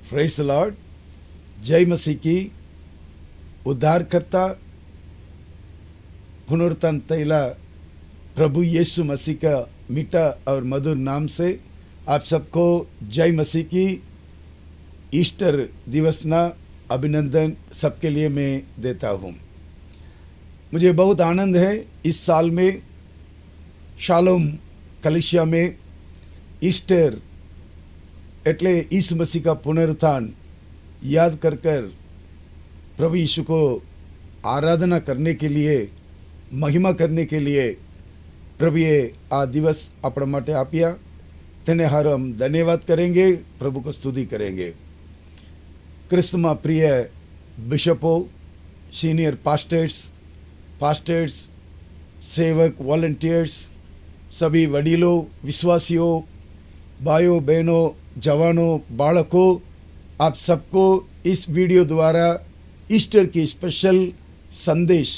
Praise the Lord. जय मसीह की। उद्धारकर्ता पुनरुत्थान तैला प्रभु यीशु मसीह का मीठा और मधुर नाम से आप सबको जय मसीह की ईस्टर दिवस ना अभिनंदन सबके लिए मैं देता हूँ। मुझे बहुत आनंद है इस साल में शालोम कलिसिया में ईस्टर एटले यीशु मसीह का पुनरुत्थान याद कर प्रभु यीशु को आराधना करने के लिए, महिमा करने के लिए प्रभुए आ दिवस अपना माटे आप्या। तेने हार हम धन्यवाद करेंगे, प्रभु को स्तुति करेंगे। क्रिस्तमा प्रिय बिशपों, सीनियर पास्टर्स, सेवक, वॉलंटियर्स, सभी वडीलों, विश्वासियों, भाइयों बहनों, जवानों, बालकों, आप सबको इस वीडियो द्वारा ईस्टर की स्पेशल संदेश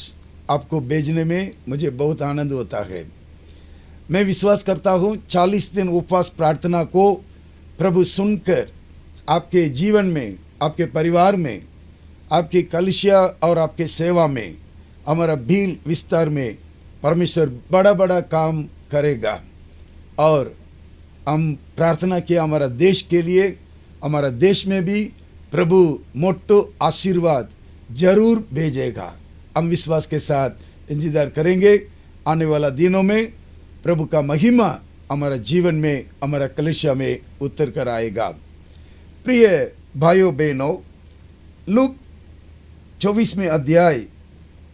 आपको भेजने में मुझे बहुत आनंद होता है। मैं विश्वास करता हूँ 40 दिन उपवास प्रार्थना को प्रभु सुनकर आपके जीवन में, आपके परिवार में, आपकी कलिसिया और आपके सेवा में, हमारा भील विस्तार में परमेश्वर बड़ा बड़ा काम करेगा। और हम प्रार्थना किया हमारा देश के लिए, हमारा देश में भी प्रभु मोटो आशीर्वाद जरूर भेजेगा। हम विश्वास के साथ इंतजार करेंगे। आने वाला दिनों में प्रभु का महिमा हमारा जीवन में, हमारा कलिसिया में उतर कर आएगा। प्रिय भाइयों बहनों, लूक 24वें अध्याय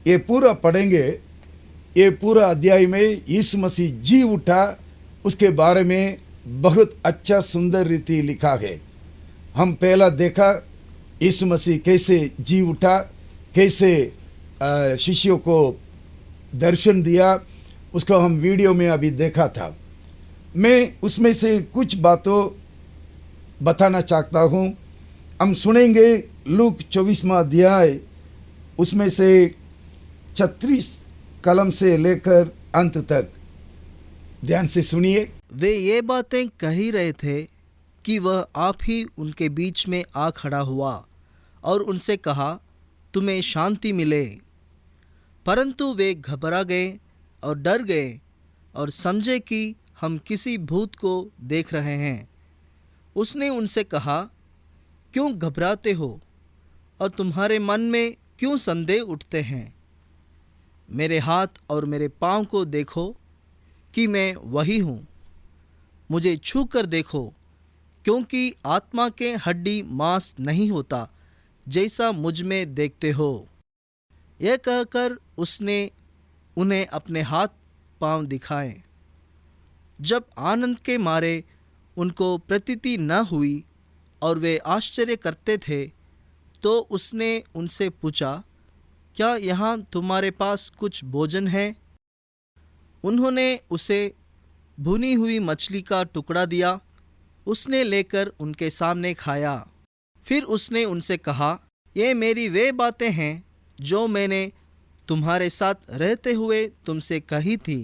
ये पूरा पढ़ेंगे। ये पूरा अध्याय में यीशु मसीह जी उठा, उसके बारे में बहुत अच्छा सुंदर रीति लिखा है। हम पहला देखा यीशु मसीह कैसे जी उठा, कैसे शिष्यों को दर्शन दिया, उसको हम वीडियो में अभी देखा था। मैं उसमें से कुछ बातों बताना चाहता हूँ। हम सुनेंगे लूक 24वां अध्याय, उसमें से 36 कलम से लेकर अंत तक ध्यान से सुनिए। वे ये बातें कह ही रहे थे कि वह आप ही उनके बीच में आ खड़ा हुआ और उनसे कहा, तुम्हें शांति मिले। परंतु वे घबरा गए और डर गए और समझे कि हम किसी भूत को देख रहे हैं। उसने उनसे कहा, क्यों घबराते हो और तुम्हारे मन में क्यों संदेह उठते हैं? मेरे हाथ और मेरे पाँव को देखो कि मैं वही हूँ। मुझे छू कर देखो, क्योंकि आत्मा के हड्डी मांस नहीं होता जैसा मुझ में देखते हो। यह कहकर उसने उन्हें अपने हाथ पांव दिखाए। जब आनंद के मारे उनको प्रतीति न हुई और वे आश्चर्य करते थे, तो उसने उनसे पूछा, क्या यहाँ तुम्हारे पास कुछ भोजन है? उन्होंने उसे भुनी हुई मछली का टुकड़ा दिया। उसने लेकर उनके सामने खाया। फिर उसने उनसे कहा, ये मेरी वे बातें हैं जो मैंने तुम्हारे साथ रहते हुए तुमसे कही थी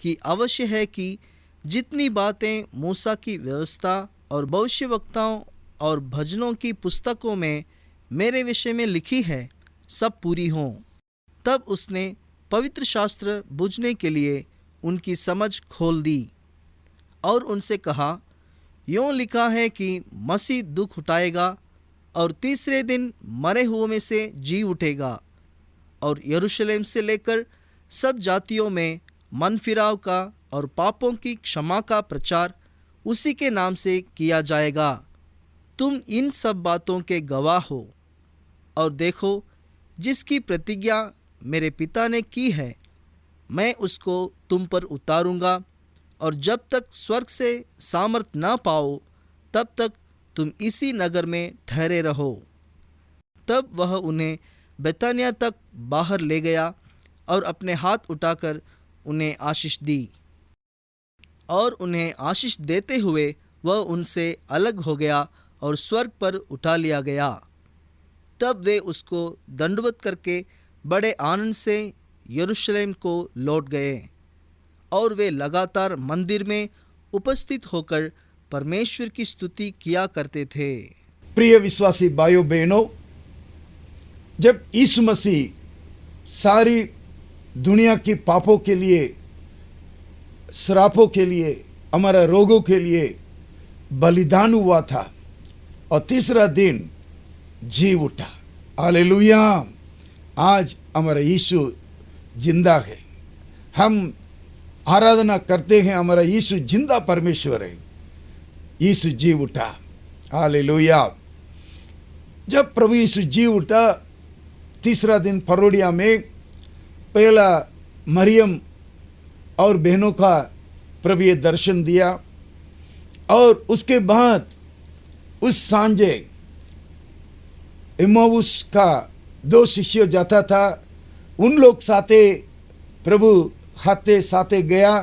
कि अवश्य है कि जितनी बातें मूसा की व्यवस्था और भविष्यवक्ताओं और भजनों की पुस्तकों में मेरे विषय में लिखी है, सब पूरी हों। तब उसने पवित्र शास्त्र बूझने के लिए उनकी समझ खोल दी और उनसे कहा, यों लिखा है कि मसीह दुख उठाएगा और तीसरे दिन मरे हुओं में से जी उठेगा, और यरूशलेम से लेकर सब जातियों में मन फिराव का और पापों की क्षमा का प्रचार उसी के नाम से किया जाएगा। तुम इन सब बातों के गवाह हो। और देखो, जिसकी प्रतिज्ञा मेरे पिता ने की है, मैं उसको तुम पर उतारूंगा, और जब तक स्वर्ग से सामर्थ ना पाओ, तब तक तुम इसी नगर में ठहरे रहो। तब वह उन्हें बेतानिया तक बाहर ले गया और अपने हाथ उठाकर उन्हें आशीष दी। और उन्हें आशीष देते हुए वह उनसे अलग हो गया और स्वर्ग पर उठा लिया गया। तब वे उसको दंडवत करके बड़े आनंद से यरूशलेम को लौट गए, और वे लगातार मंदिर में उपस्थित होकर परमेश्वर की स्तुति किया करते थे। प्रिय विश्वासी भाइयों बहनों, जब यीशु मसीह सारी दुनिया की पापों के लिए, श्रापों के लिए, हमारा रोगों के लिए बलिदान हुआ था और तीसरा दिन जी उठा। हालेलुया। आज हमारा यीशु जिंदा है। हम आराधना करते हैं, हमारा यीशु जिंदा परमेश्वर है। यीशु जी उठा। हालेलुया। जब प्रभु यीशु जी उठा तीसरा दिन फरोडिया में, पहला मरियम और बहनों का प्रभु ये दर्शन दिया और उसके बाद उस सांझे इम्माउस का 2 शिष्य जाता था, उन लोग साथे प्रभु हाथे साथे गया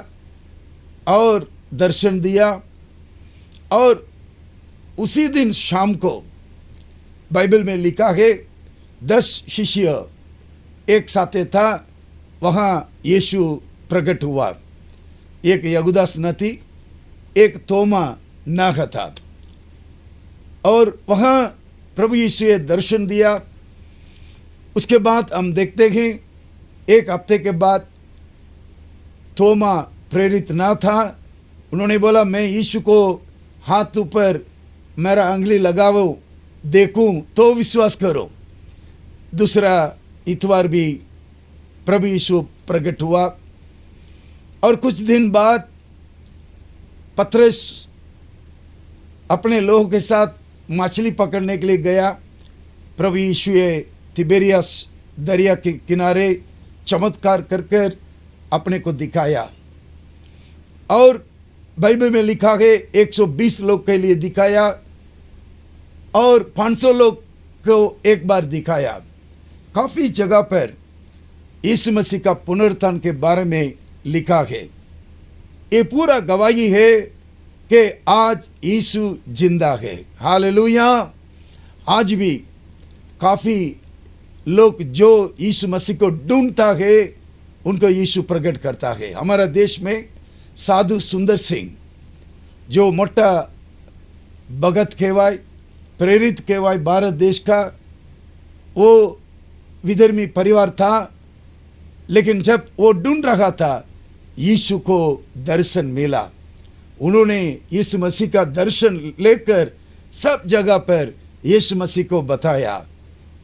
और दर्शन दिया। और उसी दिन शाम को बाइबल में लिखा है 10 शिष्य एक साथे था, वहाँ यीशु प्रकट हुआ। एक यहूदास न थी, एक तोमा नाह था। और वहाँ प्रभु यीशु ने दर्शन दिया। उसके बाद हम देखते हैं एक हफ्ते के बाद तोमा प्रेरित ना था। उन्होंने बोला मैं यीशु को हाथ ऊपर मेरा अंगली लगाओ, देखूं तो विश्वास करो। दूसरा इतवार भी प्रभु यीशु प्रकट हुआ। और कुछ दिन बाद पतरस अपने लोगों के साथ मछली पकड़ने के लिए गया। प्रभु यीशु ने तिबेरियस दरिया के किनारे चमत्कार कर कर अपने को दिखाया। और बाइबल में लिखा है 120 लोग के लिए दिखाया और 500 लोग को एक बार दिखाया। काफ़ी जगह पर यीशु मसीह का पुनरुत्थान के बारे में लिखा है। ये पूरा गवाही है कि आज यीशु जिंदा है। हालेलुया। आज भी काफ़ी लोग जो यीशु मसीह को ढूंढता है उनको यीशु प्रकट करता है। हमारा देश में साधु सुंदर सिंह जो मोटा भगत कहवाय, प्रेरित कहवाय भारत देश का, वो विधर्मी परिवार था। लेकिन जब वो ढूंढ रहा था यीशु को दर्शन मिला। उन्होंने यीशु मसीह का दर्शन लेकर सब जगह पर यीशु मसीह को बताया।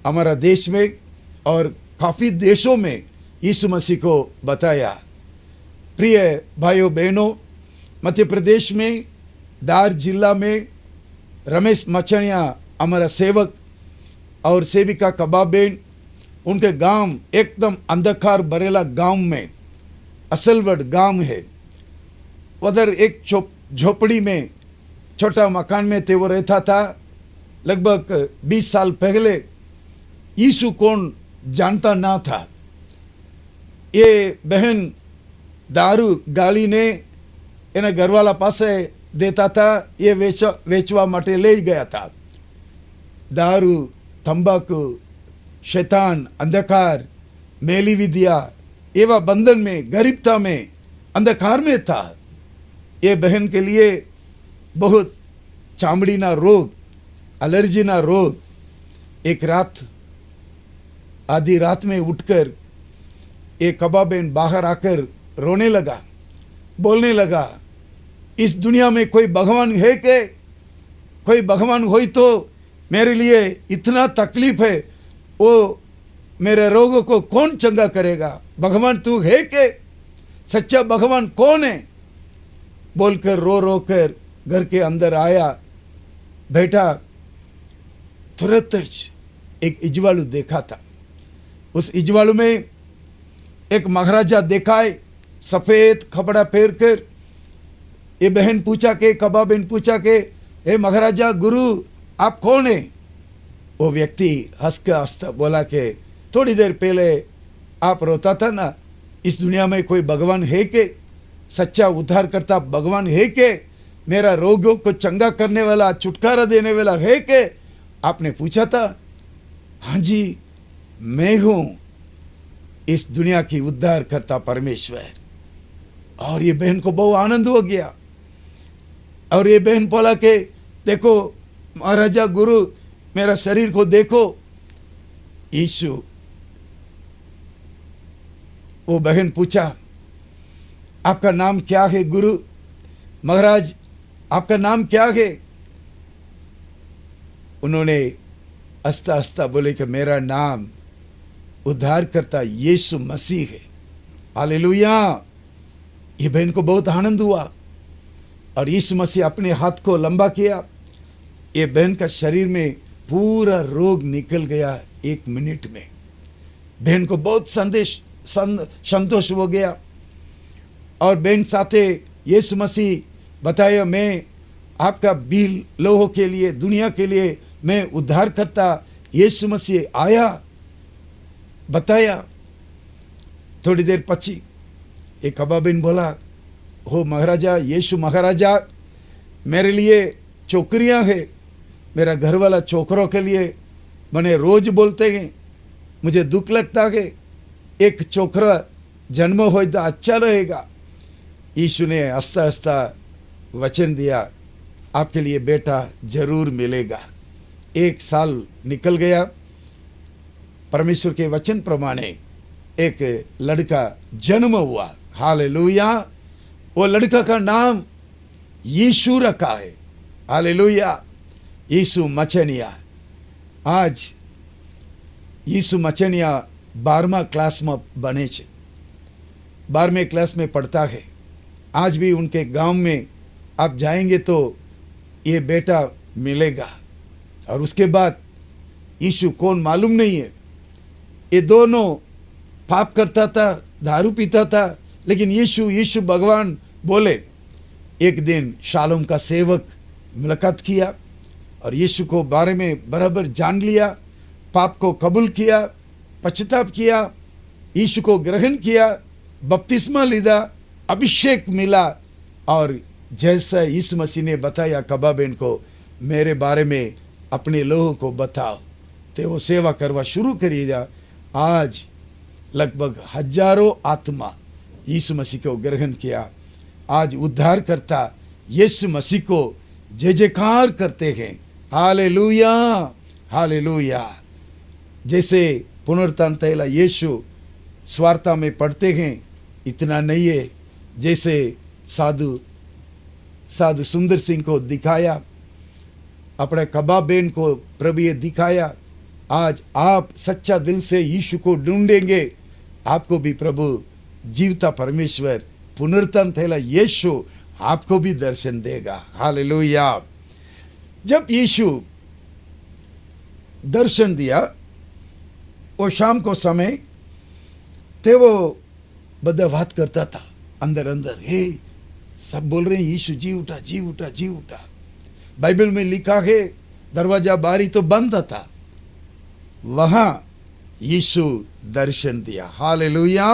हमारा देश में और काफ़ी देशों में यीशु मसीह को बताया। प्रिय भाइयों बहनों, मध्य प्रदेश में धार जिला में रमेश मचनिया हमारा सेवक और सेविका कबाबेन, उनके गांव एकदम अंधकार भरेला गांव में असलवड गांव है। उधर एक झोपड़ी में छोटा मकान में थे वो रहता था। लगभग 20 साल पहले यीशु कौन जानता ना था। ये बहन दारू गाली ने एना घरवाला पासे देता था, ये वेचवा माटे ले गया था। दारू, तंबाकू, शैतान, अंधकार, मेली विद्या, एवं बंधन में, गरीबता में, अंधकार में था। ये बहन के लिए बहुत चामड़ी ना रोग, एलर्जी ना रोग। एक रात आधी रात में उठकर एक कबाबेन बाहर आकर रोने लगा, बोलने लगा, इस दुनिया में कोई भगवान है के? कोई भगवान हो तो मेरे लिए इतना तकलीफ है, वो मेरे रोगों को कौन चंगा करेगा? भगवान तू है के? सच्चा भगवान कौन है? बोलकर रो रो कर घर के अंदर आया, बैठा। तुरंत एक इजवालू देखा था। उस इजवालू में एक महाराजा देखा है, सफ़ेद कपड़ा पहन कर। ये बहन पूछा के, कबाबेन पूछा के, हे महाराजा गुरु आप कौन है? वो व्यक्ति हंस के हंसता बोला के, थोड़ी देर पहले आप रोता था ना, इस दुनिया में कोई भगवान है के? सच्चा उद्धार करता भगवान है के? मेरा रोगों को चंगा करने वाला, छुटकारा देने वाला है के? आपने पूछा था। हाँ जी, मैं हूँ इस दुनिया की उद्धार करता परमेश्वर। और ये बहन को बहुत आनंद हो गया। और ये बहन बोला के, देखो महाराजा गुरु, मेरा शरीर को देखो। यीशु, वो बहन पूछा, आपका नाम क्या है गुरु? महाराज, आपका नाम क्या है? उन्होंने हंसता हंसता बोले कि मेरा नाम उद्धारकर्ता यीशु मसीह है। हालेलुया। ये बहन को बहुत आनंद हुआ और यीशु मसीह अपने हाथ को लंबा किया। ये बहन का शरीर में पूरा रोग निकल गया 1 मिनट में। बहन को बहुत संतोष हो गया और बहन साथे यीशु मसीह बताया, मैं आपका बिल लोगों के लिए, दुनिया के लिए मैं उद्धार करता यीशु मसीह आया, बताया। थोड़ी देर पची एक अबाबिन बोला, हो महाराजा, यीशु महाराजा, मेरे लिए छोकरियां है, मेरा घर वाला छोकरों के लिए मैंने रोज बोलते हैं, मुझे दुख लगता है, एक छोकरा जन्म हो तो अच्छा रहेगा। यीशु ने हंसता हंसता वचन दिया, आपके लिए बेटा जरूर मिलेगा। 1 साल निकल गया। परमेश्वर के वचन प्रमाणे एक लड़का जन्म हुआ। हालेलुया। वो लड़का का नाम यीशु रखा है। हालेलुया। यीशु मचनिया। आज यीशु मचनिया 12मा क्लास में बने छे, 12वें क्लास में पढ़ता है। आज भी उनके गांव में आप जाएंगे तो ये बेटा मिलेगा। और उसके बाद यीशु कौन मालूम नहीं है। ये दोनों पाप करता था, दारू पीता था, लेकिन यीशु यीशु भगवान बोले। एक दिन शालोम का सेवक मुलाकात किया और यीशु को बारे में बराबर जान लिया, पाप को कबूल किया, पश्चाताप किया, यीशु को ग्रहण किया, बपतिस्मा लिया, अभिषेक मिला। और जैसा यीशु मसीह ने बताया कबाबेन को, मेरे बारे में अपने लोगों को बताओ, तो वो सेवा करवा शुरू करी जा। आज लगभग हजारों आत्मा यीशु मसीह को ग्रहण किया। आज उद्धार करता यीशु मसीह को जय जयकार करते हैं। Hallelujah, hallelujah. जैसे पुनरुत्थान तैला यीशु स्वार्था में पढ़ते हैं, इतना नहीं है। जैसे साधु सुंदर सिंह को दिखाया, अपने कबाबेन को प्रभु ये दिखाया। आज आप सच्चा दिल से यीशु को ढूंढेंगे, आपको भी प्रभु जीवता परमेश्वर पुनरुत्थान थैला यीशु आपको भी दर्शन देगा। हालेलुया। जब यीशु दर्शन दिया, वो शाम को समय थे, वो बदा बात करता था अंदर अंदर, हे सब बोल रहे हैं यीशु जी उठा, जी उठा, जी उठा। बाइबल में लिखा है दरवाजा बारी तो बंद था, वहां यीशु दर्शन दिया। हालेलुया।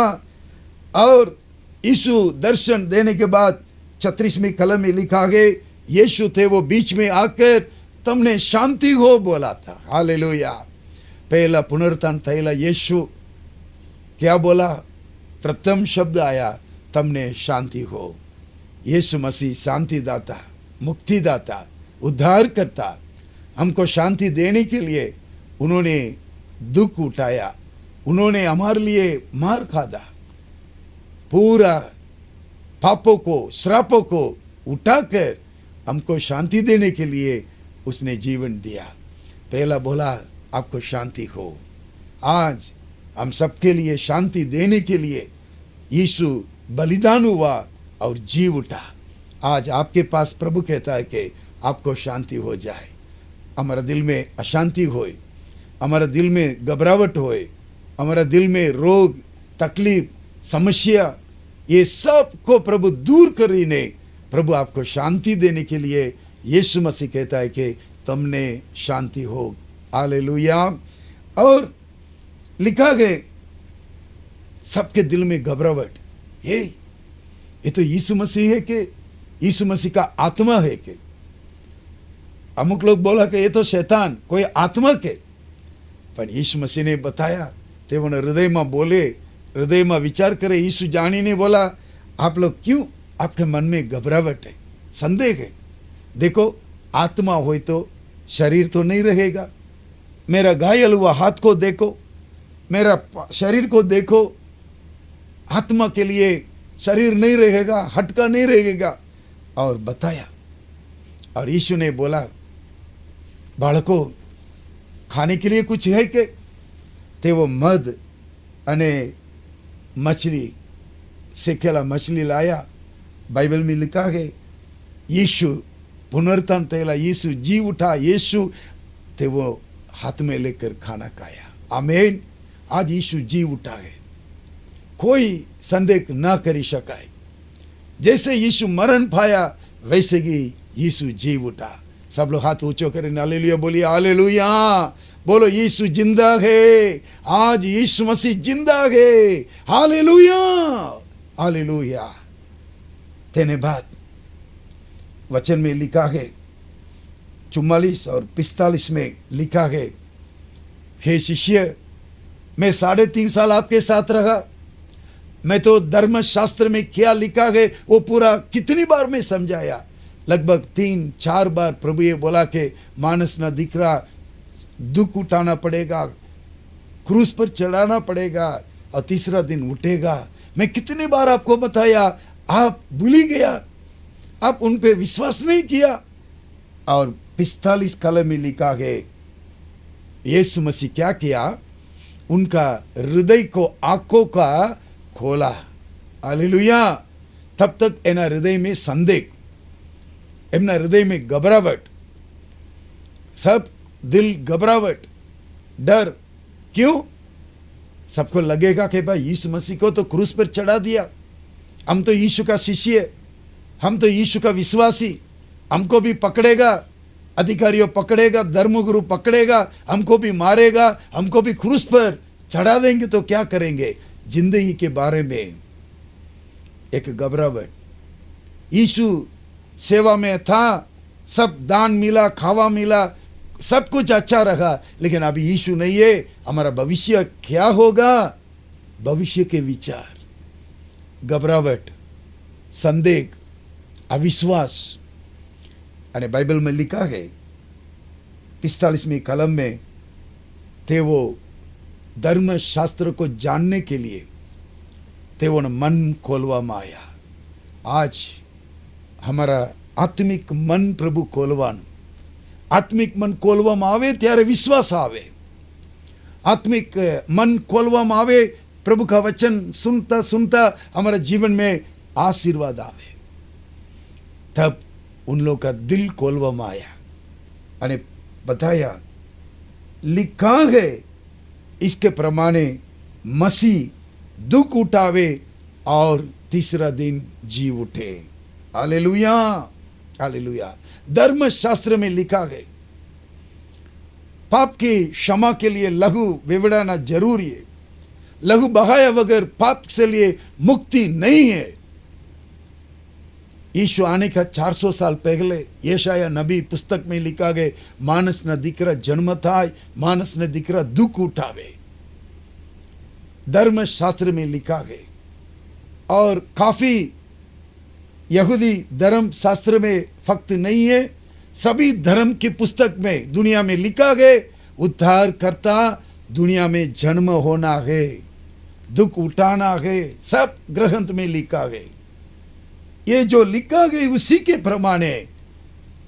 और यीशु दर्शन देने के बाद 36वीं कलम में लिखा है, यीशु थे वो बीच में आकर तुमने शांति हो बोला था। हालेलुया। पहला पुनरुत्थान थैला यीशु क्या बोला? प्रथम शब्द आया, तुमने शांति हो। यीशु मसीह शांति दाता, मुक्ति दाता, उद्धार करता, हमको शांति देने के लिए उन्होंने दुख उठाया, उन्होंने हमारे लिए मार खादा, पूरा पापों को, श्रापों को उठाकर हमको शांति देने के लिए उसने जीवन दिया। पहला बोला आपको शांति हो। आज हम सबके लिए शांति देने के लिए यीशु बलिदान हुआ और जी उठा। आज आपके पास प्रभु कहता है कि आपको शांति हो जाए। हमारा दिल में अशांति होए, हमारा दिल में घबराहट होए, हमारा दिल में रोग, तकलीफ, समस्या, ये सब को प्रभु दूर करीने प्रभु आपको शांति देने के लिए यीशु मसीह कहता है कि तुमने शांति हो। हालेलुया। और लिखा गया सबके दिल में घबराहट, ये तो यीशु मसीह है कि यीशु मसीह का आत्मा है कि? अमुक लोग बोला कि ये तो शैतान, कोई आत्मा के। पर यीशु मसीह ने बताया, ते वो हृदय में बोले, हृदय में विचार करे। यीशु जानी ने बोला, आप लोग क्यों, आपके मन में घबराहट है, संदेह है? देखो, आत्मा हो तो शरीर तो नहीं रहेगा, मेरा घायल हुआ हाथ को देखो, मेरा शरीर को देखो। आत्मा के लिए शरीर नहीं रहेगा, हटका नहीं रहेगा। और बताया, और यीशु ने बोला, बालको खाने के लिए कुछ है के? ते वो मध अने मछली, सेकेला मछली लाया। बाइबल में लिखा है यीशु पुनरुत्थान थयेला, यीशु जी उठा, यीशु ते वो हाथ में लेकर खाना खाया। आमीन। आज यीशु जी उठा है, कोई संदेह ना करी शकाय। जैसे यीशु मरण पाया वैसे ही यीशु जी उठा। सब लोग हाथ ऊंचो करें, हालेलुया बोलिए, हालेलुया बोलो। यीशु जिंदा है, आज यीशु मसीह जिंदा है। Hallelujah, hallelujah. तेने बाद वचन में लिखा है 44 और 45 में लिखा है, हे शिष्य, मैं 3.5 साल आपके साथ रहा। मैं तो धर्मशास्त्र में क्या लिखा है वो पूरा कितनी बार मैं समझाया। लगभग 3-4 बार प्रभु ये बोला कि मानस ना दिखरा, दुख उठाना पड़ेगा, क्रूस पर चढ़ाना पड़ेगा और तीसरा दिन उठेगा। मैं कितनी बार आपको बताया, आप भूल ही गया, आप उन पे विश्वास नहीं किया। और 45 कलम में लिखा है, यीशु मसीह क्या किया, उनका हृदय को, आंखों का खोला। हालेलुया। तब तक एना हृदय में संदेह, एमना हृदय में घबराहट, सब दिल घबराहट, डर। क्यों? सबको लगेगा कि भाई यीशु मसीह को तो क्रूस पर चढ़ा दिया, हम तो यीशु का शिष्य, हम तो यीशु का विश्वासी, हमको भी पकड़ेगा, अधिकारियों पकड़ेगा, धर्मगुरु पकड़ेगा, हमको भी मारेगा, हमको भी क्रूस पर चढ़ा देंगे तो क्या करेंगे। जिंदगी के बारे में एक घबराहट। यीशु सेवा में था, सब दान मिला, खावा मिला, सब कुछ अच्छा रहा, लेकिन अभी यीशु नहीं है, हमारा भविष्य क्या होगा। भविष्य के विचार, घबराहट, संदेह, अविश्वास। अरे बाइबल में लिखा है 45वीं कलम में, थे वो धर्मशास्त्र को जानने के लिए तेवों मन खोलवामां आया। आज हमारा आत्मिक मन प्रभु खोलवान, आत्मिक मन खोलवामां आवे त्यारे विश्वास आवे, आत्मिक मन खोलवामां आवे, प्रभु का वचन सुनता सुनता हमारा जीवन में आशीर्वाद आवे। तब उन लोग का दिल खोलवामां आया अने बताया, लिखा है इसके प्रमाणे मसीह दुख उठावे और तीसरा दिन जी उठे। Hallelujah, hallelujah. धर्मशास्त्र में लिखा है पाप की क्षमा के लिए लहू वेवड़ाना जरूरी है, लहू बहाया बगैर पाप से लिए मुक्ति नहीं है। यीशु आने का 400 साल पहले यशाया नबी पुस्तक में लिखा गया, मानस न दीकरा जन्म थाय, मानस न दीकरा दुख उठावे। धर्मशास्त्र में लिखा गया और काफी यहूदी धर्म शास्त्र में फक्त नहीं है, सभी धर्म की पुस्तक में दुनिया में लिखा गया, उद्धार करता दुनिया में जन्म होना है, दुख उठाना है, सब ग्रंथ में लिखा गया। ये जो लिखा गया उसी के प्रमाणे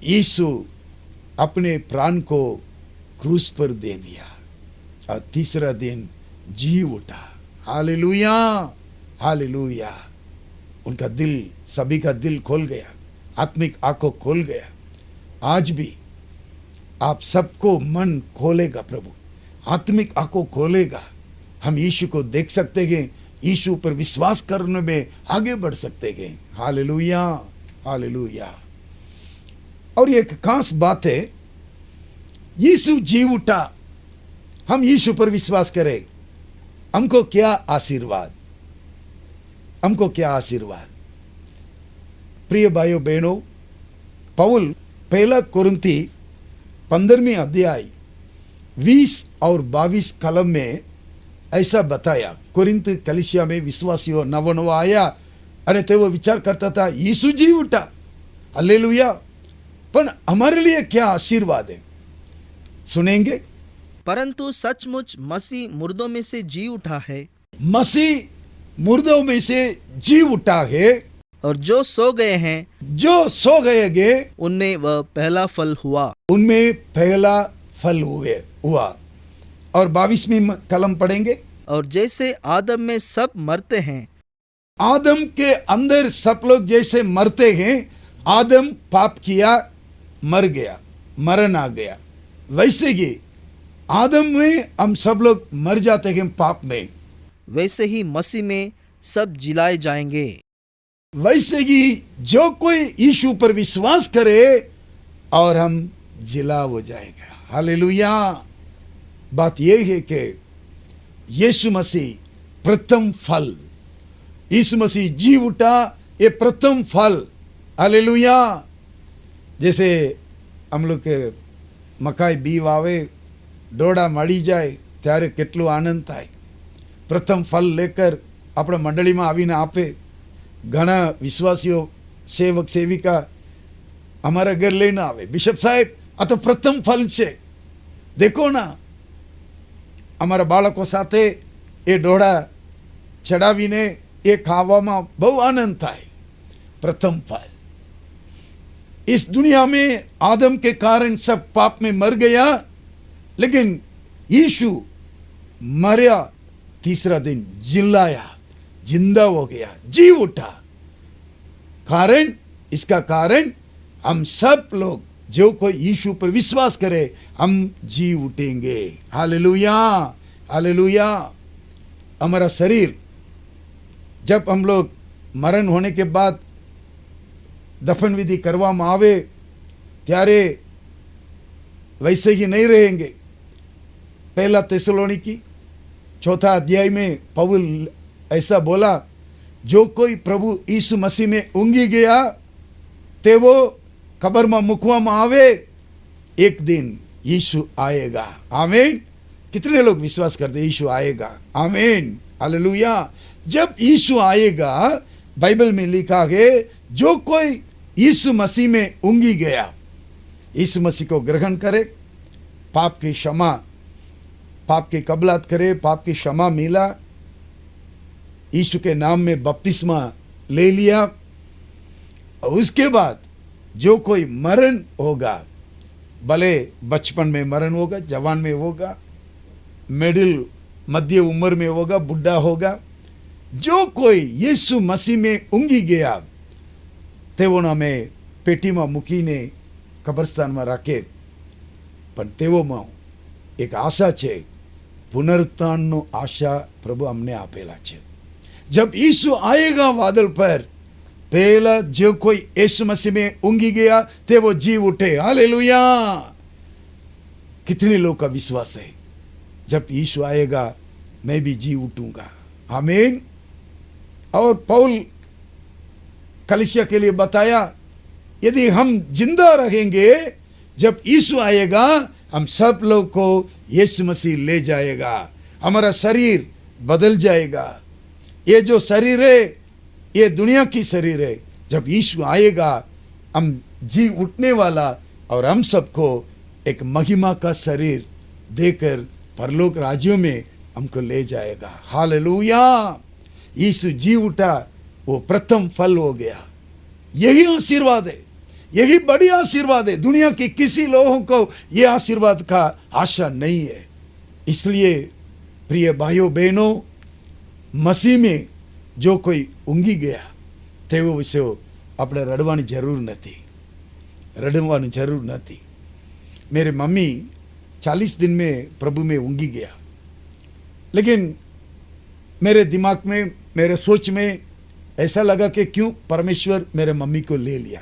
यीशु अपने प्राण को क्रूस पर दे दिया और तीसरा दिन जी उठा। Hallelujah, hallelujah. उनका दिल, सभी का दिल खोल गया, आत्मिक आंखों खोल गया। आज भी आप सबको मन खोलेगा प्रभु, आत्मिक आंखों खोलेगा। हम यीशु को देख सकते हैं, यीशु पर विश्वास करने में आगे बढ़ सकते हैं। Hallelujah, hallelujah. और एक खास बात है, यीशु जी उठा, हम यीशु पर विश्वास करें, हमको क्या आशीर्वाद, हमको क्या आशीर्वाद। प्रिय भाइयों बहनों, पौल 1 कुरिन्थी 15वीं अध्याय 20 और 22 कलम में ऐसा बताया। कुरिन्थ कलीसिया में विश्वासियों नवो आया अरे ते वो विचार करता था यीशु जी उठा, हालेलुया, पर हमारे लिए क्या आशीर्वाद है सुनेंगे। परंतु सचमुच मसीह मुर्दों में से जी उठा है, मसीह मुर्दों में से जी उठा है, और जो सो गए हैं जो सो गए उनमें वह पहला फल हुआ। उनमें पहला फल हुआ। और 22वीं कलम पढ़ेंगे। और जैसे आदम में सब मरते हैं, आदम के अंदर सब लोग जैसे मरते हैं, आदम पाप किया, मर गया, मरण आ गया, वैसे ही आदम में हम सब लोग मर जाते हैं पाप में, वैसे ही मसीह में सब जिलाए जाएंगे। वैसे ही जो कोई यीशु पर विश्वास करे और हम जिला हो जाएगा। हालेलुया। बात यह है कि यीशु मसीह प्रथम फल, यीशु मसीह जी उठा, ये प्रथम फल। हालेलुया। जैसे हम लोग के मकाई बी वावे, डोड़ा मળી જાય ત્યારે કેટલો આનંદ થાય। પ્રથમ ફલ લેકર આપણા મંડળીમાં આવીને આપે। ઘણા વિશ્વાસીઓ સેવક સેવિકા અમારા ઘર લઈને આવે, બિશપ સાહેબ આ તો પ્રથમ ફલ છે, દેખો ના। અમારા બાળકો સાથે એ ડોળા ચડાવીને એ ખાવામાં બહુ આનંદ થાય। પ્રથમ ફલ। इस दुनिया में आदम के कारण सब पाप में मर गया, लेकिन यीशु मरा, तीसरा दिन जिलाया, जिंदा हो गया, जी उठा। कारण, इसका कारण हम सब लोग जो कोई यीशु पर विश्वास करे, हम जी उठेंगे। Hallelujah, hallelujah. हमारा शरीर जब हम लोग मरण होने के बाद दफन विधि કરવામાં આવે ત્યારે वैसे ही नहीं रहेंगे। पहला थिस्सलुनीकी 4 अध्याय में पौल ऐसा बोला, जो कोई प्रभु यीशु मसीह में ઊંઘી ગયા તેવો કબરમાં મૂકવામાં આવે, एक दिन यीशु आएगा। आमीन। कितने लोग विश्वास करते यीशु आएगा? आमीन, हालेलुया। जब यीशु आएगा, बाइबल में लिखा है, जो कोई यीशु मसीह में ઊંઘી गया, यीशु मसीह को ग्रहण करे, पाप की क्षमा, पाप की कबूलात करे, पाप की क्षमा मिला, यीशु के नाम में बपतिस्मा ले लिया, और उसके बाद जो कोई मरण होगा, भले बचपन में मरण होगा, जवान में होगा, मिडिल मध्य उम्र में होगा, बुढ़ा होगा, जो कोई यीशु मसीह में ઊંઘી ગયા તેઓને અમે પેટીમાં મૂકીને કબ્રસ્તાનમાં રાખે, પણ તેઓમાં એક આશા છે, પુનરુત્થાનનો આશા પ્રભુ અમને આપેલા છે। जब यीशु आएगा बादल पर, पहला जो कोई यीशु मसीह में ઊંઘી ગયા તેઓ जी उठे। हालेलुया। कितने लोग का विश्वास है, जब यीशु आएगा मैं भी जी उठूंगा? आमीन। और पौल कलीसिया के लिए बताया, यदि हम जिंदा रहेंगे, जब यीशु आएगा, हम सब लोग को यीशु मसीह ले जाएगा, हमारा शरीर बदल जाएगा। ये जो शरीर है, ये दुनिया की शरीर है, जब यीशु आएगा हम जी उठने वाला, और हम सबको एक महिमा का शरीर देकर परलोक राज्यों में हमको ले जाएगा। हालेलुया। यीशु जी उठा, वो प्रथम फल हो गया। यही आशीर्वाद है, यही बड़ी आशीर्वाद है। दुनिया के किसी लोगों को यह आशीर्वाद का आशा नहीं है। इसलिए प्रिय भाइयों बहनों, मसीह में जो कोई ઊંઘી ગયા તેવો વિશે આપણે રડવાની જરૂર નથી, રડવાની જરૂર નથી। मेरे मम्मी 40 दिन में प्रभु में ઊંઘી गया, लेकिन मेरे दिमाग में, मेरे सोच में ऐसा लगा कि क्यों परमेश्वर मेरे मम्मी को ले लिया।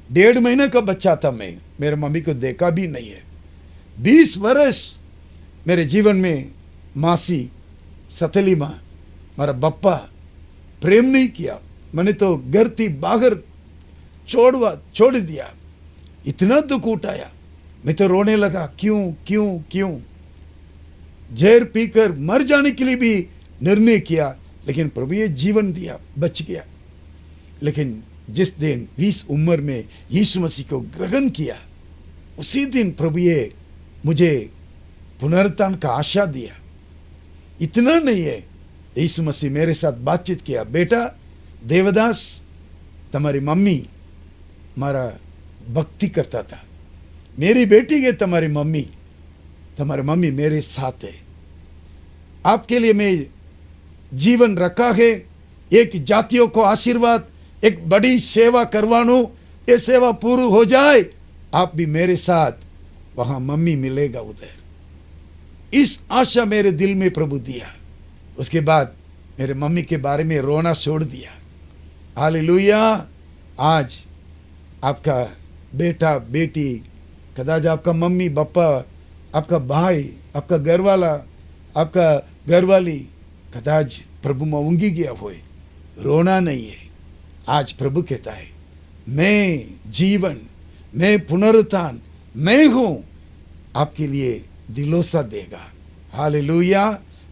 1.5 महीने का बच्चा था मैं, मेरे मम्मी को देखा भी नहीं है। 20 वर्ष मेरे जीवन में मासी, सतली माँ, मारा बप्पा प्रेम नहीं किया, मैंने तो घर थी बाहर छोड़ दिया। इतना दुख उठाया, मैं तो रोने लगा, क्यों क्यों क्यों। जहर पीकर मर जाने के लिए भी निर्णय किया, लेकिन प्रभु ये जीवन दिया, बच गया। लेकिन जिस दिन 20 उम्र में यीशु मसीह को ग्रहण किया, उसी दिन प्रभु ये मुझे पुनरुत्थान का आशा दिया। इतना नहीं है, यीशु मसीह मेरे साथ बातचीत किया, बेटा देवदास तुम्हारी मम्मी मारा भक्ति करता था, मेरी बेटी के तुम्हारी मम्मी मेरे साथ है, आपके लिए मैं जीवन रखा है, एक जातियों को आशीर्वाद, एक बड़ी सेवा करवानो, ये सेवा पूरी हो जाए, आप भी मेरे साथ वहां मम्मी मिलेगा उधर। इस आशा मेरे दिल में प्रभु दिया। उसके बाद मेरे मम्मी के बारे में रोना छोड़ दिया। हालेलुया। आज आपका बेटा बेटी, कदाच आपका मम्मी पापा, आपका भाई, आपका घरवाला, आपका घरवाली कदाच प्रभु में ऊँगी गया होए, रोना नहीं है। आज प्रभु कहता है, मैं जीवन, मैं पुनरुत्थान, मैं हूं, आपके लिए दिलोसा देगा। हालेलुया।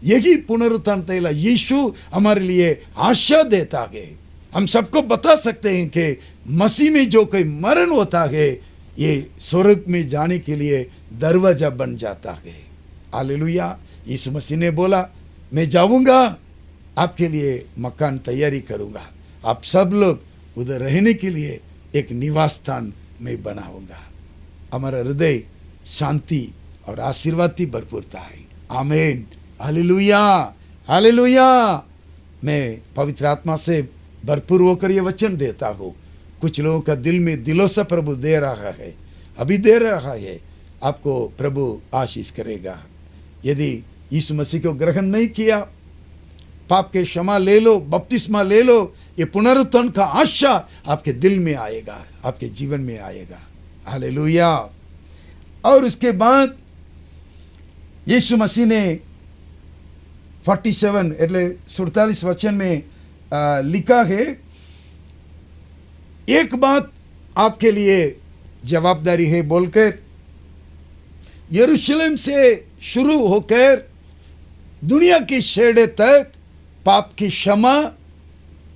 यही पुनरुत्थान तेला यीशु हमारे लिए आशा देता है। हम सबको बता सकते हैं कि मसीह में जो कोई मरण होता है, ये स्वर्ग में जाने के लिए दरवाजा बन जाता है। हालेलुया। यीशु मसीह ने बोला, मैं जाऊंगा, आपके लिए मकान तैयारी करूंगा, आप सब लोग उधर रहने के लिए एक निवास स्थान मैं बनाऊंगा। हमारा हृदय शांति और आशीर्वाद की भरपूरता है। आमीन। Hallelujah, hallelujah. मैं पवित्र आत्मा से भरपूर होकर ये वचन देता हूँ। कुछ लोगों का दिल में दिलोसा प्रभु दे रहा है, अभी दे रहा है, आपको प्रभु आशीष करेगा। यदि यीशु मसीह को ग्रहण नहीं किया, पाप के क्षमा ले लो, बपतिस्मा ले लो, ये पुनरुत्थान का आशा आपके दिल में आएगा, आपके जीवन में आएगा। हालेलुया। और उसके बाद यीशु मसीह ने 47 એટલે 47 वचन में लिखा है, एक बात आपके लिए जवाबदारी है बोलकर, यरूशलेम से शुरू होकर दुनिया की छेड़े तक पाप की क्षमा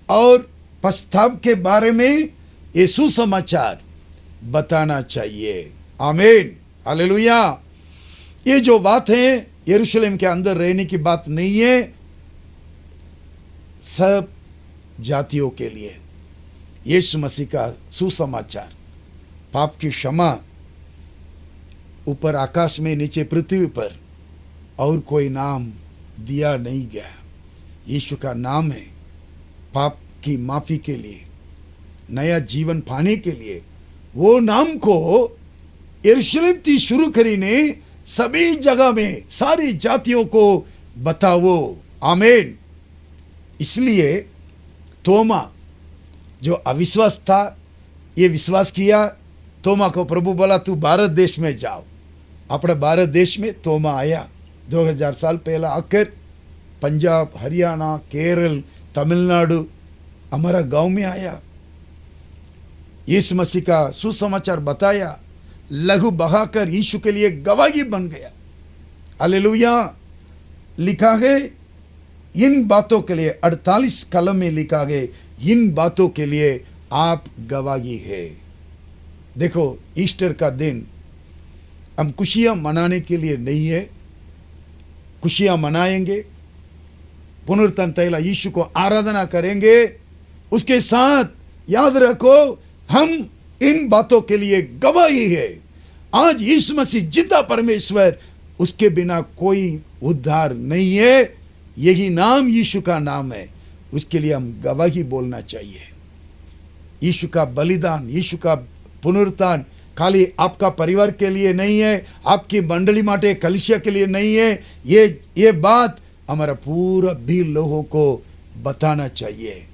और पश्चाताप के बारे में ये सुसमाचार बताना चाहिए। आमीन। हालेलुया। ये जो बात है यरूशलेम के अंदर रहने की बात नहीं है, सब जातियों के लिए यीशु मसीह का सुसमाचार, पाप की क्षमा, ऊपर आकाश में नीचे पृथ्वी पर और कोई नाम दिया नहीं गया। यीशु का नाम है पाप की माफी के लिए, नया जीवन पाने के लिए। वो नाम को यरूशलेम थी शुरू करी ने सभी जगह में सारी जातियों को बताओ। आमीन। इसलिए तोमा जो अविश्वास था, ये विश्वास किया। तोमा को प्रभु बोला, तू भारत देश में जाओ। अपने भारत देश में तोमा आया 2000 साल पहला आकर पंजाब, हरियाणा, केरल, तमिलनाडु हमारा गांव में आया, यीशु मसीह का सुसमाचार बताया, लहू बहाकर यीशु के लिए गवाही बन गया। हालेलुया। लिखा है इन बातों के लिए, 48 कलम में लिखा है, इन बातों के लिए आप गवाही है। देखो, ईस्टर का दिन हम खुशियां मनाने के लिए नहीं है, खुशियां मनाएंगे, पुनरुत्थान तैला यीशु को आराधना करेंगे। उसके साथ याद रखो, हम इन बातों के लिए गवाही है। आज यीशु मसीह जिंदा परमेश्वर, उसके बिना कोई उद्धार नहीं है। यही नाम यीशु का नाम है, उसके लिए हम गवाही बोलना चाहिए। यीशु का बलिदान, यीशु का पुनरुत्थान खाली आपका परिवार के लिए नहीं है, आपकी मंडली माटे कलीसिया के लिए नहीं है। ये बात हमारा पूरा भी लोगों को बताना चाहिए,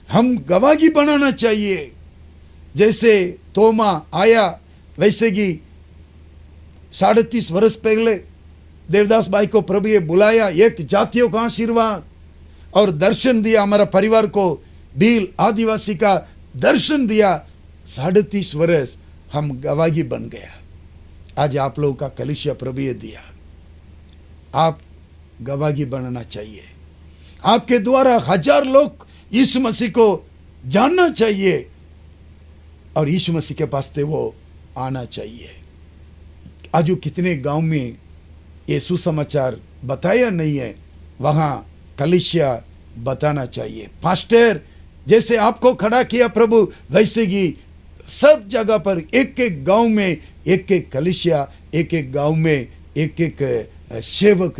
हम गवाही बनाना चाहिए। जैसे तोमा आया, वैसे ही 37.5 वर्ष पहले देवदास भाई को प्रभु ये बुलाया, एक जातियों का आशीर्वाद और दर्शन दिया, हमारा परिवार को भील आदिवासी का दर्शन दिया। 37.5 वर्ष हम गवाही बन गया। आज आप लोगों का कलीसिया प्रभु ये दिया, आप गवाही बनना चाहिए। आपके द्वारा 1000 लोग यीशु मसीह को जानना चाहिए और यीशु मसीह के पास थे वो आना चाहिए। आज कितने गांव में ये सुसमाचार बताया नहीं है, वहाँ कलीसिया बताना चाहिए। पास्टर जैसे आपको खड़ा किया प्रभु, वैसे ही सब जगह पर एक एक गांव में एक एक कलीसिया, एक एक गांव में एक एक सेवक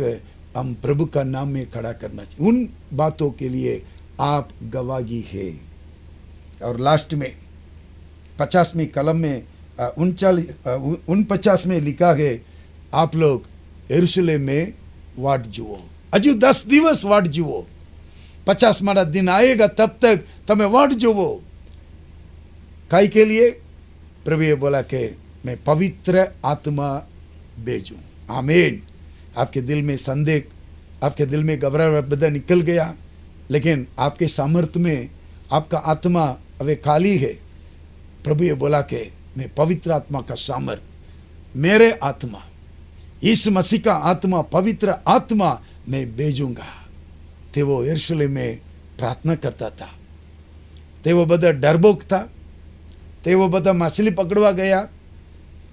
हम प्रभु का नाम में खड़ा करना चाहिए। उन बातों के लिए आप गवाही है। और लास्ट में 50वीं कलम में 49 में लिखा है, आप लोग यरूशलेम में वाट जुओ, हजू 10 दिवस वाट जुओ, 50वां दिन आएगा तब तक तमें वाट जुओ। काई के लिए? प्रभु ये बोला कि मैं पवित्र आत्मा भेजूं। आमीन। आपके दिल में संदेह, आपके दिल में घबराहट बदा निकल गया, लेकिन आपके सामर्थ्य में आपका आत्मा अवे खाली है। प्रभु ये बोला कि मैं पवित्र आत्मा का सामर्थ, मेरे आत्मा, यीशु मसीह का आत्मा, पवित्र आत्मा मैं भेजूंगा। ते वो यरूशलेम में प्रार्थना करता था, ते वो बदा डरबोक था, ते वो बदा मछली पकड़वा गया,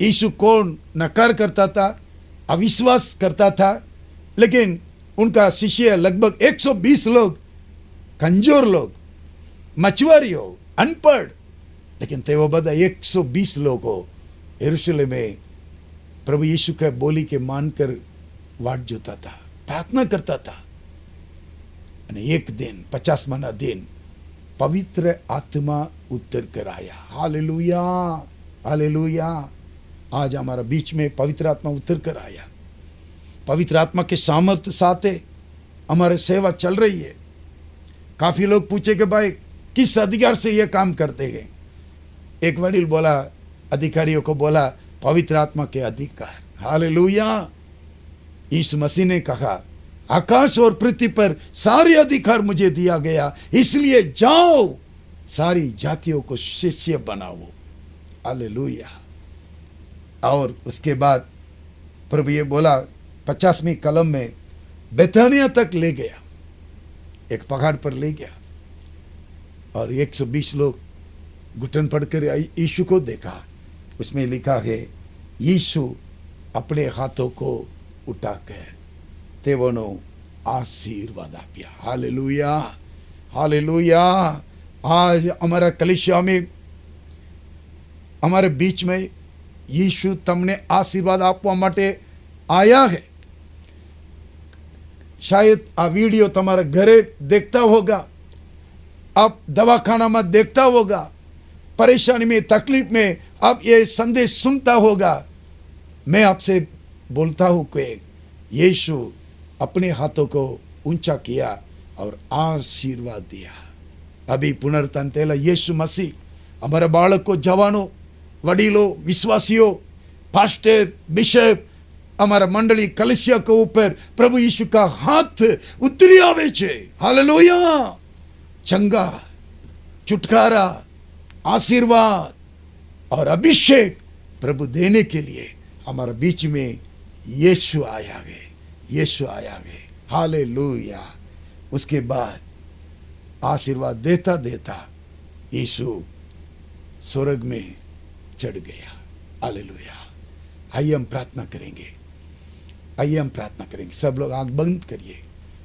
यीशु को नकार करता था, अविश्वास करता था। लेकिन उनका शिष्य लगभग 120 लोग, कमजोर लोग, मछुआरी हो, अनपढ़, लेकिन ते वो बदा 120 लोग हो यरूशलेम में प्रभु यीशु का बोली के मानकर वाट जोता था, प्रार्थना करता था। एक दिन 50वां दिन पवित्र आत्मा उतर कर आया। Hallelujah, hallelujah. आज हमारा बीच में पवित्र आत्मा उतर कर आया। पवित्र आत्मा के सामर्थ्य साथ हमारी सेवा चल रही है। काफी लोग पूछे कि भाई किस अधिकार से यह काम करते हैं? एक वडील बोला, अधिकारियों को बोला, पवित्र आत्मा के अधिकार। हालेलुया। यीशु मसीह ने कहा, आकाश और पृथ्वी पर सारे अधिकार मुझे दिया गया, इसलिए जाओ सारी जातियों को शिष्य बनाओ। हालेलुया। और उसके बाद प्रभु ये बोला 50वीं कलम में बेथानिया तक ले गया, एक पहाड़ पर ले गया, और 120 लोग घुटन पड़कर यीशु को देखा। उसमें लिखा है, यीशु अपने हाथों को उठाकर तेवनो आशीर्वाद आप्या। Hallelujah, hallelujah. आज हमारा कलीसिया में, हमारे बीच में यीशु तमने आशीर्वाद आपवा माटे आया है। शायद आ वीडियो तुम्हारे घरे देखता होगा, आप दवाखाना में देखता होगा, परेशानी में, तकलीफ में आप ये संदेश सुनता होगा। मैं आपसे बोलता हूं कि यीशु अपने हाथों को ऊंचा किया और आशीर्वाद दिया। अभी पुनरुत्थान तेला यीशु मसीह हमारे बालक को, जवानों, वडीलों, विश्वासियों, पास्टर, बिशप, हमारा मंडली कलीसिया के ऊपर प्रभु यीशु का हाथ उतरी आवे छे। हालेलुया। चंगा, छुटकारा, आशीर्वाद और अभिषेक प्रभु देने के लिए हमारे बीच में यीशु आया है, यीशु आया है। हालेलुया। उसके बाद आशीर्वाद देता देता यीशु स्वर्ग में चढ़ गया। हालेलुया। आइए हम प्रार्थना करेंगे, आइए हम प्रार्थना करेंगे। सब लोग आंख बंद करिए,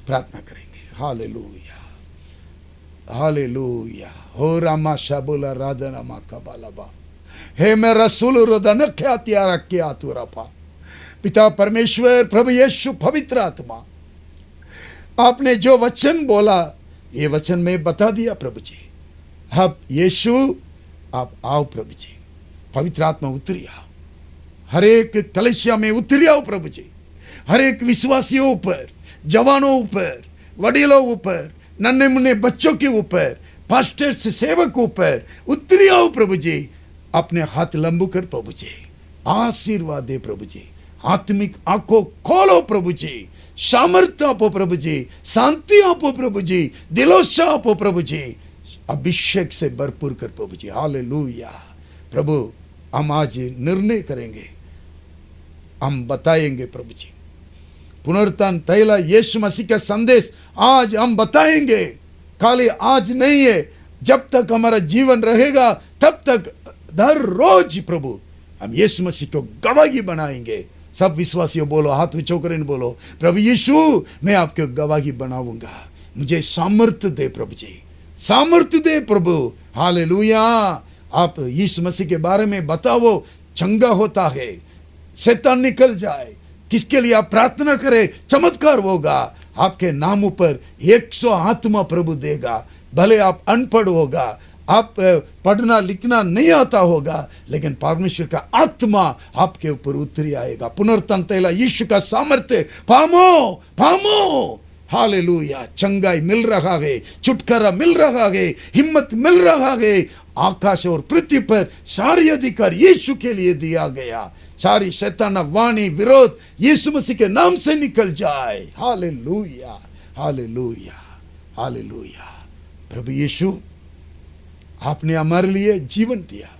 प्रार्थना करेंगे। Hallelujah, hallelujah. हो रामा शाबुला राधना मा कबालाबा, हे मैं रसूल रोदन क्या त्यारा क्या तुरपा। पिता परमेश्वर, प्रभु यीशु, पवित्र आत्मा, आपने जो वचन बोला, ये वचन में बता दिया प्रभु जी। अब यीशु आप आओ प्रभु जी, पवित्र आत्मा उतरी आओ, हर एक कलीसिया में उतरी आओ प्रभु जी, हर एक विश्वासियों ऊपर, जवानों ऊपर, वडीलों ऊपर, नन्हे मुन्ने बच्चों के ऊपर, पास्टर से सेवक ऊपर उतरी आओ प्रभु जी। अपने हाथ लंबू कर प्रभु जी, आशीर्वाद दे प्रभु जी, आत्मिक आंखों खोलो प्रभु जी, सामर्थ्य आपो प्रभु जी, शांति आपो प्रभु जी, दिलोत्साह आपो प्रभु जी, अभिषेक से भरपूर कर प्रभु जी। हालेलुया। प्रभु हम आज निर्णय करेंगे, हम बताएंगे प्रभु जी, पुनरुत्थान तैला यीशु मसीह का संदेश आज हम बताएंगे। खाली आज नहीं है, जब तक हमारा जीवन रहेगा तब तक हर रोज प्रभु हम यीशु मसीह को गवाही बनाएंगे। सब विश्वासियों बोलो, हाथ ऊंचो करें बोलो, प्रभु यीशु मैं आपके गवाही बनाऊंगा, मुझे सामर्थ्य दे प्रभु जी, सामर्थ्य दे प्रभु। हालेलुया। आप यीशु मसीह के बारे में बताओ, चंगा होता है, शैतान निकल जाए। किसके लिए आप प्रार्थना करें, चमत्कार होगा। आपके नाम ऊपर 100 आत्मा प्रभु देगा। भले आप अनपढ़ होगा, आप पढ़ना लिखना नहीं आता होगा, लेकिन परमेश्वर का आत्मा आपके ऊपर उतरी आएगा। पुनरुत्थान तेला यीशु का सामर्थ्य पामो पामो। हालेलुया। चंगाई मिल रहा है, छुटकारा मिल रहा है, हिम्मत मिल रहा है। आकाश और पृथ्वी पर सारी अधिकार यीशु के लिए दिया गया। सारी शैतान वाणी विरोध यीशु मसीह के नाम से निकल जाए। Hallelujah hallelujah hallelujah. प्रभु यीशु आपने हमारे लिए जीवन दिया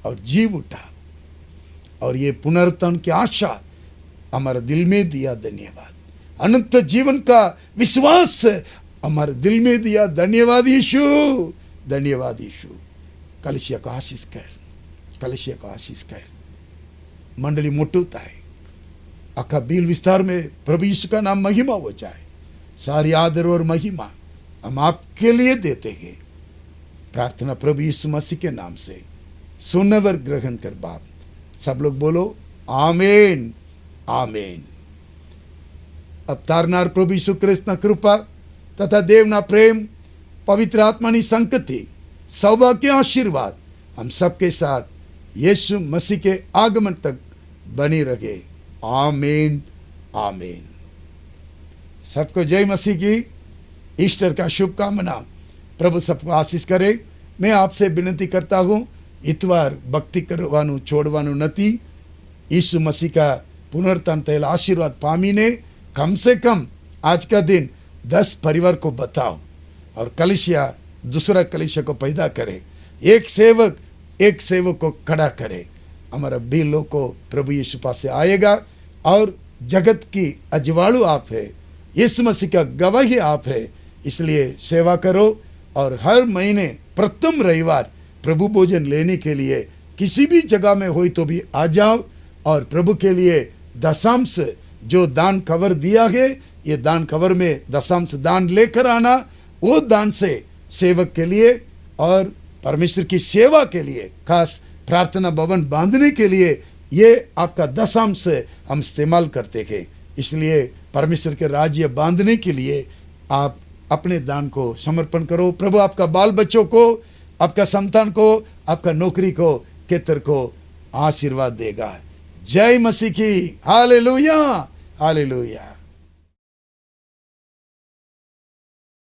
और जीव उठा, और ये पुनरुत्थान की आशा हमारे दिल में दिया। धन्यवाद। अनंत जीवन का विश्वास हमारे दिल में दिया। धन्यवाद यीशु, धन्यवाद यीशु। कलिसिया को आशीष कर, कलिसिया को आशीष कर। मंडली मुट्टूता है, आखा बील विस्तार में प्रभु यीशु का नाम महिमा हो जाए। सारी आदर और महिमा हम आपके लिए देते हैं। प्रार्थना प्रभु यीशु मसीह के नाम से सुनवर ग्रहण कर बाप। सब लोग बोलो आमीन आमीन। अवतारनार प्रभु यीशु ख्रिस्तना कृपा तथा देवना प्रेम, पवित्र आत्मानी संगति, सौभाग्य आशीर्वाद हम सबके साथ यीशु मसीह के आगमन तक बनी रहे। आमीन आमीन। सबको जय मसीह की ईस्टर का शुभकामना। प्रभु सबको आशीष करे। मैं आपसे विनती करता हूँ, इतवार भक्ति करवानु छोड़वानु नती। यीशु मसीह का पुनरुत्थान थયેલા आशीर्वाद पामीने कम से कम आज का दिन 10 परिवार को बताओ, और कलिसिया दूसरा कलिसिया को पैदा करे। एक सेवक को खड़ा करे। हमारा भी लोग को प्रभु यीशु पास से आएगा, और जगत की अजवाड़ू आप है, यीशु मसीह का गवाही आप है। इसलिए सेवा करो, और हर महीने प्रथम रविवार प्रभु भोजन लेने के लिए किसी भी जगह में हो तो भी आ जाओ, और प्रभु के लिए दशांश जो दान कवर दिया है, ये दान कवर में दशांश दान लेकर आना। वो दान से सेवक के लिए और परमेश्वर की सेवा के लिए, खास प्रार्थना भवन बांधने के लिए ये आपका दशांश हम इस्तेमाल करते हैं। इसलिए परमेश्वर के राज्य बांधने के लिए आप अपने दान को समर्पण करो। प्रभु आपका बाल बच्चों को, आपका संतान को, आपका नौकरी को, क्षेत्र को आशीर्वाद देगा। जय मसीह की। Hallelujah hallelujah.